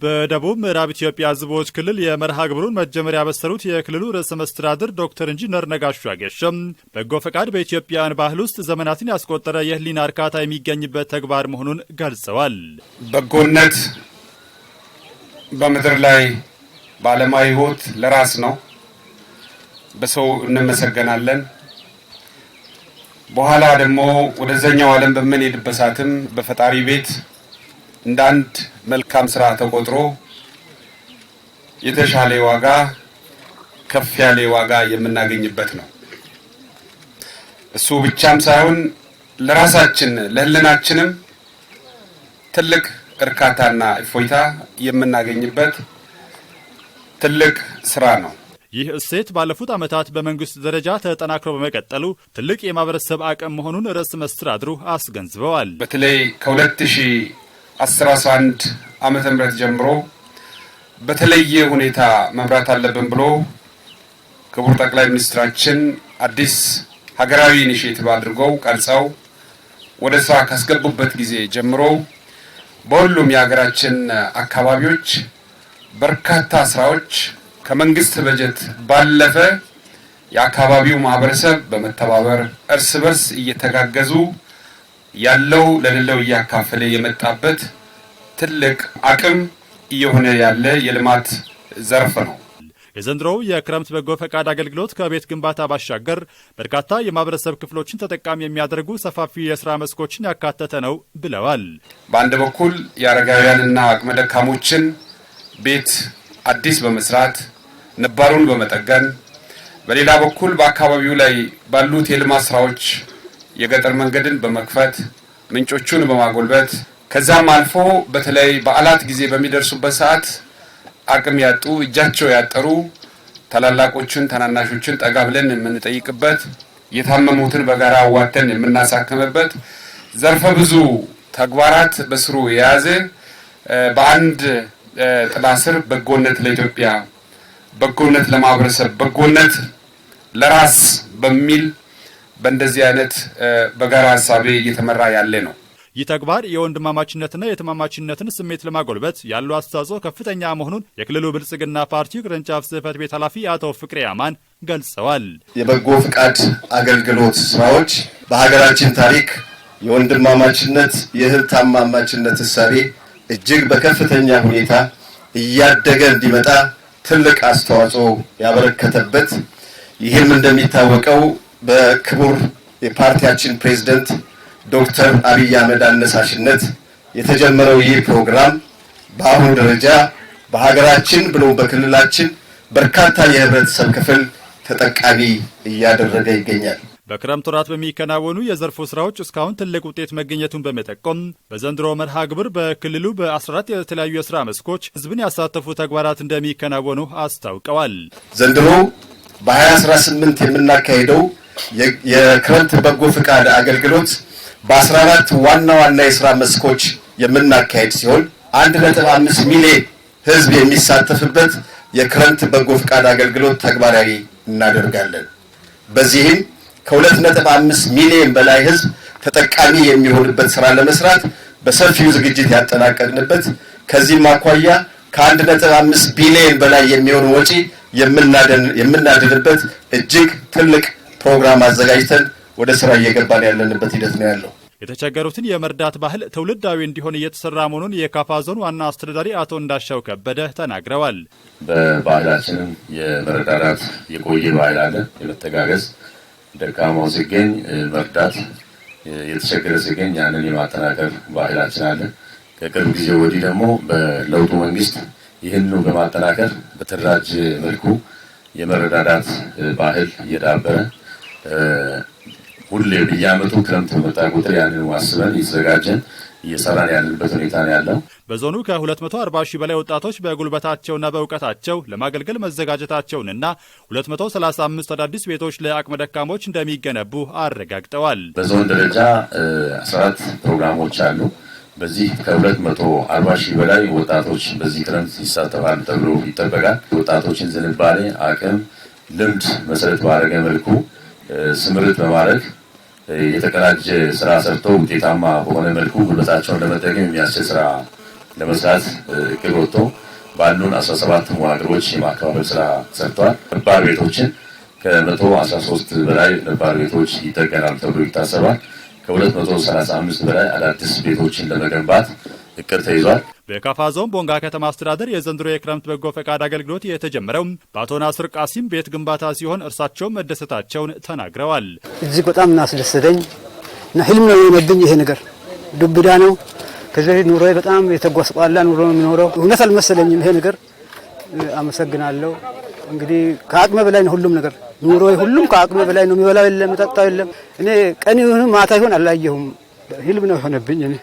በደቡብ ምዕራብ ኢትዮጵያ ሕዝቦች ክልል የመርሃ ግብሩን መጀመሪያ ያበሰሩት የክልሉ ርዕሰ መስተዳድር ዶክተር ኢንጂነር ነጋሹ አገሸም በጎ ፈቃድ በኢትዮጵያውያን ባህል ውስጥ ዘመናትን ያስቆጠረ የህሊና እርካታ የሚገኝበት ተግባር መሆኑን ገልጸዋል። በጎነት በምድር ላይ በዓለማዊ ሕይወት ለራስ ነው። በሰው እንመሰገናለን። በኋላ ደግሞ ወደዛኛው ዓለም በምንሄድበት ሰዓትም በፈጣሪ ቤት እንደ አንድ መልካም ስራ ተቆጥሮ የተሻለ ዋጋ ከፍ ያለ ዋጋ የምናገኝበት ነው። እሱ ብቻም ሳይሆን ለራሳችን ለህልናችንም ትልቅ እርካታና እፎይታ የምናገኝበት ትልቅ ስራ ነው። ይህ እሴት ባለፉት ዓመታት በመንግስት ደረጃ ተጠናክሮ በመቀጠሉ ትልቅ የማህበረሰብ አቅም መሆኑን ርዕሰ መስተዳድሩ አስገንዝበዋል። በተለይ ከ2011 ዓመተ ምህረት ጀምሮ በተለየ ሁኔታ መምራት አለብን ብሎ ክቡር ጠቅላይ ሚኒስትራችን አዲስ ሀገራዊ ኢኒሼቲቭ አድርገው ቀርጸው ወደ ስራ ካስገቡበት ጊዜ ጀምሮ በሁሉም የሀገራችን አካባቢዎች በርካታ ስራዎች ከመንግስት በጀት ባለፈ የአካባቢው ማህበረሰብ በመተባበር እርስ በርስ እየተጋገዙ ያለው ለሌለው እያካፈለ የመጣበት ትልቅ አቅም እየሆነ ያለ የልማት ዘርፍ ነው። የዘንድሮው የክረምት በጎ ፈቃድ አገልግሎት ከቤት ግንባታ ባሻገር በርካታ የማህበረሰብ ክፍሎችን ተጠቃሚ የሚያደርጉ ሰፋፊ የስራ መስኮችን ያካተተ ነው ብለዋል። በአንድ በኩል የአረጋውያንና አቅመ ደካሞችን ቤት አዲስ በመስራት ነባሩን በመጠገን፣ በሌላ በኩል በአካባቢው ላይ ባሉት የልማት ስራዎች የገጠር መንገድን በመክፈት ምንጮቹን በማጎልበት ከዛም አልፎ በተለይ በዓላት ጊዜ በሚደርሱበት ሰዓት አቅም ያጡ እጃቸው ያጠሩ ታላላቆችን ታናናሾችን ጠጋ ብለን የምንጠይቅበት የታመሙትን በጋራ አዋተን የምናሳክምበት ዘርፈ ብዙ ተግባራት በስሩ የያዘ በአንድ ጥላ ስር በጎነት ለኢትዮጵያ፣ በጎነት ለማህበረሰብ፣ በጎነት ለራስ በሚል በእንደዚህ አይነት በጋራ ሀሳቤ እየተመራ ያለ ነው። ይህ ተግባር የወንድማማችነትና የትማማችነትን ስሜት ለማጎልበት ያለው አስተዋጽኦ ከፍተኛ መሆኑን የክልሉ ብልጽግና ፓርቲ ቅርንጫፍ ጽህፈት ቤት ኃላፊ አቶ ፍቅሬ አማን ገልጸዋል። የበጎ ፍቃድ አገልግሎት ስራዎች በሀገራችን ታሪክ የወንድማማችነት የእህትማማችነት እሳቤ እጅግ በከፍተኛ ሁኔታ እያደገ እንዲመጣ ትልቅ አስተዋጽኦ ያበረከተበት፣ ይህም እንደሚታወቀው በክቡር የፓርቲያችን ፕሬዝዳንት ዶክተር አብይ አህመድ አነሳሽነት የተጀመረው ይህ ፕሮግራም በአሁኑ ደረጃ በሀገራችን ብሎ በክልላችን በርካታ የህብረተሰብ ክፍል ተጠቃሚ እያደረገ ይገኛል። በክረምት ወራት በሚከናወኑ የዘርፉ ስራዎች እስካሁን ትልቅ ውጤት መገኘቱን በመጠቆም በዘንድሮ መርሃ ግብር በክልሉ በ14 የተለያዩ የስራ መስኮች ህዝብን ያሳተፉ ተግባራት እንደሚከናወኑ አስታውቀዋል። ዘንድሮ በ2018 የምናካሄደው የክረምት በጎ ፍቃድ አገልግሎት በ14 ዋና ዋና የስራ መስኮች የምናካሄድ ሲሆን 1.5 ሚሊዮን ህዝብ የሚሳተፍበት የክረምት በጎ ፍቃድ አገልግሎት ተግባራዊ እናደርጋለን። በዚህም ከ2.5 ሚሊዮን በላይ ህዝብ ተጠቃሚ የሚሆንበት ስራ ለመስራት በሰፊው ዝግጅት ያጠናቀቅንበት፣ ከዚህም አኳያ ከ1.5 ቢሊዮን በላይ የሚሆን ወጪ የምናድንበት እጅግ ትልቅ ፕሮግራም አዘጋጅተን ወደ ስራ እየገባን ያለንበት ሂደት ነው ያለው። የተቸገሩትን የመርዳት ባህል ትውልዳዊ እንዲሆን እየተሰራ መሆኑን የካፋ ዞን ዋና አስተዳዳሪ አቶ እንዳሻው ከበደ ተናግረዋል። በባህላችንም የመረዳዳት የቆየ ባህል አለ። የመተጋገዝ ደካማው ሲገኝ መርዳት፣ የተቸገረ ሲገኝ ያንን የማጠናከር ባህላችን አለ። ከቅርብ ጊዜ ወዲህ ደግሞ በለውጡ መንግስት ይህንኑ በማጠናከር በተደራጀ መልኩ የመረዳዳት ባህል እየዳበረ ሁሌ በየዓመቱ ክረምት በመጣ ቁጥር ያንን ማስበን እየተዘጋጀን እየሰራን ያለንበት ሁኔታ ነው ያለው። በዞኑ ከ240 ሺህ በላይ ወጣቶች በጉልበታቸውና በእውቀታቸው ለማገልገል መዘጋጀታቸውንና 235 አዳዲስ ቤቶች ለአቅመ ደካሞች እንደሚገነቡ አረጋግጠዋል። በዞን ደረጃ 14 ፕሮግራሞች አሉ። በዚህ ከ240 ሺህ በላይ ወጣቶች በዚህ ክረምት ይሳተፋሉ ተብሎ ይጠበቃል። ወጣቶችን ዝንባሌ፣ አቅም፣ ልምድ መሰረት ባደረገ መልኩ ስምርት በማድረግ የተቀናጀ ስራ ሰርተው ውጤታማ በሆነ መልኩ ጉልበታቸውን ለመጠቀም የሚያስችል ስራ ለመስራት እቅድ ወጥቶ ባሉን 17 መዋቅሮች የማከፋፈል ስራ ሰርቷል። ነባር ቤቶችን ከ113 በላይ ነባር ቤቶች ይጠገናል ተብሎ ይታሰባል። ከ235 በላይ አዳዲስ ቤቶችን ለመገንባት እቅድ ተይዟል። በካፋ ዞን ቦንጋ ከተማ አስተዳደር የዘንድሮ የክረምት በጎ ፈቃድ አገልግሎት የተጀመረው በአቶ ናስር ቃሲም ቤት ግንባታ ሲሆን እርሳቸውም መደሰታቸውን ተናግረዋል። እዚህ በጣም እናስደሰተኝ እና ህልም ነው የሆነብኝ ይሄ ነገር ዱብዳ ነው። ከዚህ ኑሮዬ በጣም የተጓስቋላ ኑሮ ነው የሚኖረው። እውነት አልመሰለኝም ይሄ ነገር። አመሰግናለሁ። እንግዲህ ከአቅሜ በላይ ነው ሁሉም ነገር ኑሮዬ ሁሉም ከአቅሜ በላይ ነው። የሚበላው የለም፣ የሚጠጣው የለም። እኔ ቀን ይሁን ማታ ይሁን አላየሁም። ህልም ነው የሆነብኝ እኔ